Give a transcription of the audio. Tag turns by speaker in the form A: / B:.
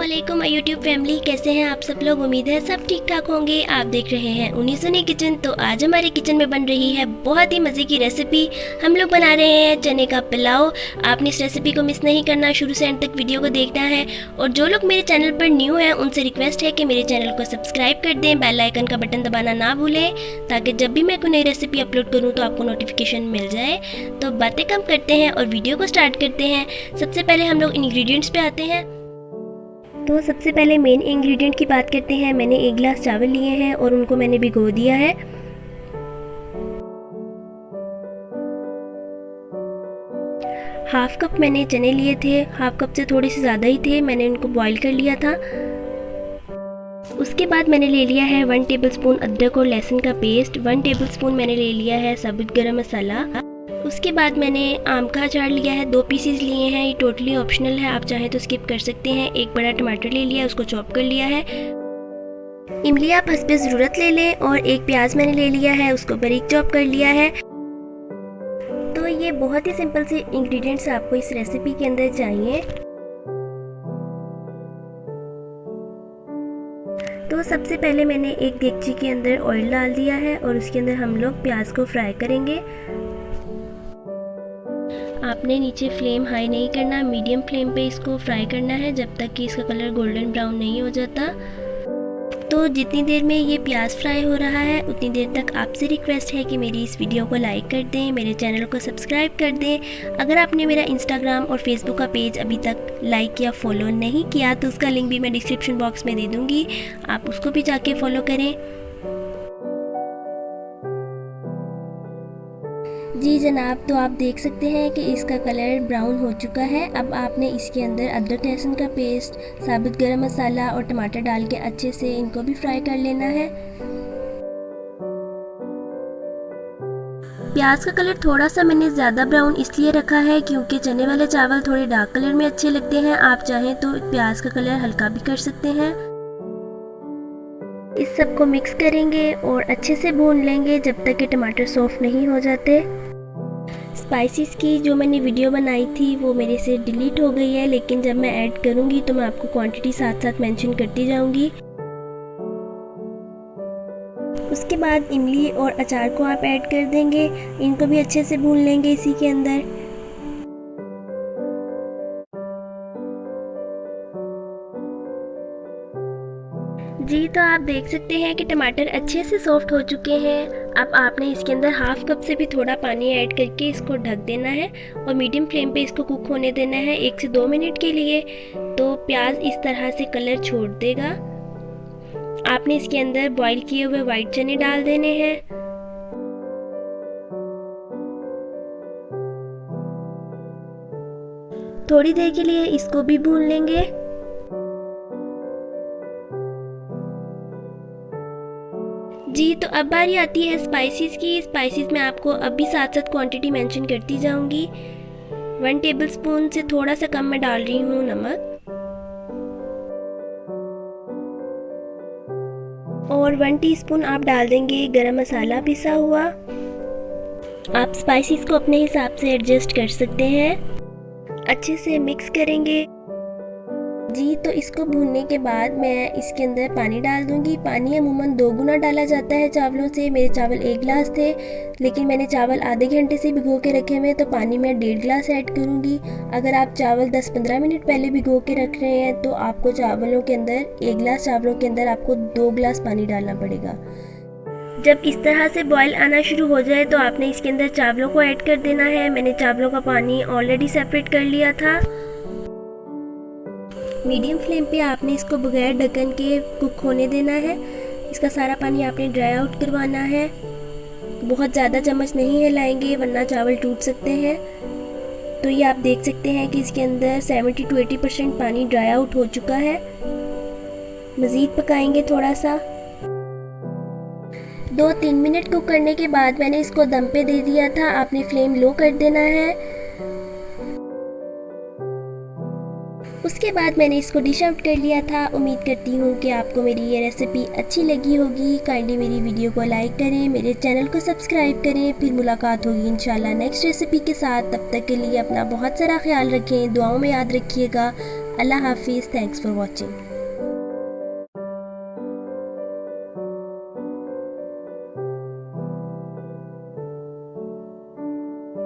A: अस्सलामुअलैकुम YouTube family, कैसे हैं आप सब लोग। उम्मीद है सब ठीक ठाक होंगे। आप देख रहे हैं उन्नीसनी किचन। तो आज हमारे किचन में बन रही है बहुत ही मज़े की रेसिपी। हम लोग बना रहे हैं चने का पुलाव। आपने इस रेसिपी को मिस नहीं करना, शुरू से एंड तक वीडियो को देखना है। और जो लोग मेरे चैनल पर न्यू हैं उनसे रिक्वेस्ट है कि मेरे चैनल को सब्सक्राइब कर दें, बेल आइकन का बटन दबाना ना भूलें, ताकि जब भी मैं कोई नई रेसिपी अपलोड करूँ तो आपको नोटिफिकेशन मिल जाए। तो बातें कम करते हैं और वीडियो को स्टार्ट करते हैं। सबसे पहले हम लोग इंग्रेडिएंट्स पे आते हैं। तो सबसे पहले मेन इंग्रेडिएंट की बात करते हैं। मैंने 1 गिलास चावल लिए हैं और उनको मैंने भिगो दिया है। हाफ कप मैंने चने लिए थे, हाफ कप से थोड़े से ज़्यादा ही थे। मैंने उनको बॉईल कर लिया था। उसके बाद मैंने ले लिया है 1 टेबलस्पून अदरक और लहसुन का पेस्ट। 1 टेबलस्पून मैंने ले लिया है साबुत गरम मसाला। उसके बाद मैंने आम का अचार लिया है, 2 पीसेस लिए हैं। ये टोटली ऑप्शनल है, आप चाहें तो स्किप कर सकते हैं। एक बड़ा टमाटर ले लिया, उसको चॉप कर लिया है। इमली आप हस्बे ज़रूरत ले लें। और एक प्याज मैंने ले लिया है, उसको बारीक चॉप कर लिया है। तो ये बहुत ही सिंपल से इंग्रेडिएंट्स आपको इस रेसिपी के अंदर चाहिए। तो सबसे पहले मैंने एक देगची के अंदर ऑयल डाल दिया है और उसके अंदर हम लोग प्याज को फ्राई करेंगे। आपने नीचे फ्लेम हाई नहीं करना, मीडियम फ्लेम पे इसको फ्राई करना है जब तक कि इसका कलर गोल्डन ब्राउन नहीं हो जाता। तो जितनी देर में ये प्याज फ्राई हो रहा है उतनी देर तक आपसे रिक्वेस्ट है कि मेरी इस वीडियो को लाइक कर दें, मेरे चैनल को सब्सक्राइब कर दें। अगर आपने मेरा इंस्टाग्राम और फेसबुक का पेज अभी तक लाइक या फॉलो नहीं किया तो उसका लिंक भी मैं डिस्क्रिप्शन बॉक्स में दे दूँगी, आप उसको भी जाके फॉलो करें। जी जनाब, तो आप देख सकते हैं कि इसका कलर ब्राउन हो चुका है। अब आपने इसके अंदर अदरक लहसुन का पेस्ट, साबुत गरम मसाला और टमाटर डाल के अच्छे से इनको भी फ्राई कर लेना है। प्याज का कलर थोड़ा सा मैंने ज़्यादा ब्राउन इसलिए रखा है क्योंकि चने वाले चावल थोड़े डार्क कलर में अच्छे लगते हैं। आप चाहें तो प्याज का कलर हल्का भी कर सकते हैं। इस सब को मिक्स करेंगे और अच्छे से भून लेंगे जब तक कि टमाटर सॉफ्ट नहीं हो जाते। स्पाइसेस की जो मैंने वीडियो बनाई थी वो मेरे से डिलीट हो गई है, लेकिन जब मैं ऐड करूँगी तो मैं आपको क्वांटिटी साथ साथ मेंशन करती जाऊँगी। उसके बाद इमली और अचार को आप ऐड कर देंगे, इनको भी अच्छे से भून लेंगे इसी के अंदर। जी तो आप देख सकते हैं कि टमाटर अच्छे से सॉफ्ट हो चुके हैं। अब आपने इसके अंदर हाफ कप से भी थोड़ा पानी ऐड करके इसको ढक देना है और मीडियम फ्लेम पे इसको कुक होने देना है 1 से 2 मिनट के लिए। तो प्याज इस तरह से कलर छोड़ देगा। आपने इसके अंदर बॉईल किए हुए वाइट चने डाल देने हैं। थोड़ी देर के लिए इसको भी भून लेंगे। जी तो अब बारी आती है स्पाइसेस की। स्पाइसेस मैं आपको अभी साथ साथ क्वांटिटी मेंशन करती जाऊंगी। 1 टेबलस्पून से थोड़ा सा कम मैं डाल रही हूँ नमक, और 1 टीस्पून आप डाल देंगे गरम मसाला पिसा हुआ। आप स्पाइसेस को अपने हिसाब से एडजस्ट कर सकते हैं। अच्छे से मिक्स करेंगे। जी तो इसको भूनने के बाद मैं इसके अंदर पानी डाल दूंगी। पानी अमूमन 2 गुना डाला जाता है चावलों से। मेरे चावल 1 गिलास थे, लेकिन मैंने चावल आधे घंटे से भिगो के रखे हुए, तो पानी मैं 1.5 गिलास ऐड करूंगी। अगर आप चावल 10-15 मिनट पहले भिगो के रख रहे हैं तो आपको चावलों के अंदर 1 गिलास चावलों के अंदर आपको 2 गिलास पानी डालना पड़ेगा। जब इस तरह से बॉयल आना शुरू हो जाए तो आपने इसके अंदर चावलों को ऐड कर देना है। मैंने चावलों का पानी ऑलरेडी सेपरेट कर लिया था। मीडियम फ्लेम पे आपने इसको बगैर ढक्कन के कुक होने देना है। इसका सारा पानी आपने ड्राई आउट करवाना है। बहुत ज़्यादा चम्मच नहीं हिलाएंगे वरना चावल टूट सकते हैं। तो ये आप देख सकते हैं कि इसके अंदर 70 to 80% पानी ड्राई आउट हो चुका है। मज़ीद पकाएंगे थोड़ा सा। 2-3 मिनट कुक करने के बाद मैंने इसको दम पे दे दिया था। आपने फ्लेम लो कर देना है। उसके बाद मैंने इसको डिश आउट कर लिया था। उम्मीद करती हूँ कि आपको मेरी ये रेसिपी अच्छी लगी होगी। काइंडली मेरी वीडियो को लाइक करें, मेरे चैनल को सब्सक्राइब करें। फिर मुलाकात होगी इंशाल्लाह नेक्स्ट रेसिपी के साथ। तब तक के लिए अपना बहुत सारा ख्याल रखें, दुआओं में याद रखिएगा। अल्लाह हाफिज़, थैंक्स फॉर वॉचिंग।